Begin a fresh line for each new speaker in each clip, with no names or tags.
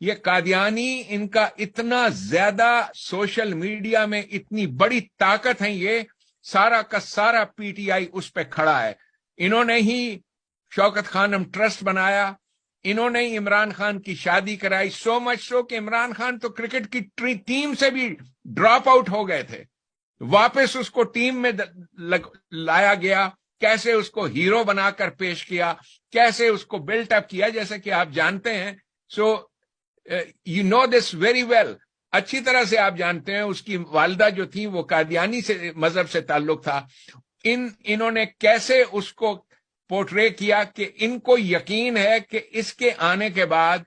یہ قادیانی ان کا اتنا زیادہ سوشل میڈیا میں اتنی بڑی طاقت ہے، یہ سارا کا سارا پی ٹی آئی اس پہ کھڑا ہے. انہوں نے ہی شوکت خانم ٹرسٹ بنایا، انہوں نے عمران خان کی شادی کرائی، سو مچ سو کہ عمران خان تو کرکٹ کی ٹیم سے بھی ڈراپ آؤٹ ہو گئے تھے، واپس اس کو ٹیم میں لایا گیا، کیسے اس کو ہیرو بنا کر پیش کیا، کیسے اس کو بلٹ اپ کیا، جیسے کہ آپ جانتے ہیں. So you know this very well, اچھی طرح سے آپ جانتے ہیں. اس کی والدہ جو تھی وہ قادیانی سے مذہب سے تعلق تھا. انہوں نے کیسے اس کو پورٹرے کیا کہ ان کو یقین ہے کہ اس کے آنے کے بعد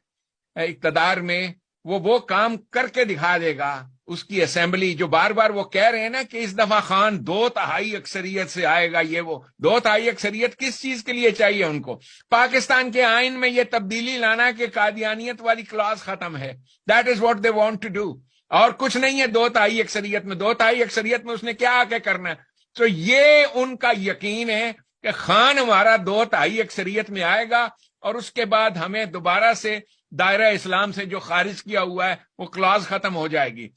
اقتدار میں وہ کام کر کے دکھا دے گا. اس کی اسمبلی جو بار بار وہ کہہ رہے ہیں نا کہ اس دفعہ خان 2/3 اکثریت سے آئے گا، یہ وہ 2/3 اکثریت کس چیز کے لیے چاہیے ان کو؟ پاکستان کے آئین میں یہ تبدیلی لانا کہ قادیانیت والی کلاس ختم ہے. That is what they want to do, اور کچھ نہیں ہے 2/3 اکثریت میں. 2/3 اکثریت میں اس نے کیا آ کے کرنا ہے؟ تو یہ ان کا یقین ہے کہ خان ہمارا 2/3 اکثریت میں آئے گا اور اس کے بعد ہمیں دوبارہ سے دائرہ اسلام سے جو خارج کیا ہوا ہے وہ کلاس ختم ہو جائے گی.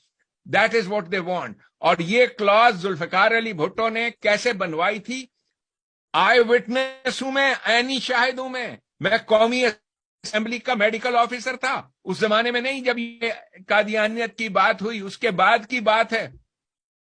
That is what they want. اور یہ کلاس ذوالفقار علی بھٹو نے کیسے بنوائی تھی؟ آئی وٹنس ہوں، میں عینی شاہد ہوں. میں قومی اسمبلی کا میڈیکل آفیسر تھا اس زمانے میں، نہیں جب یہ قادیانیت کی بات ہوئی، اس کے بعد کی بات ہے.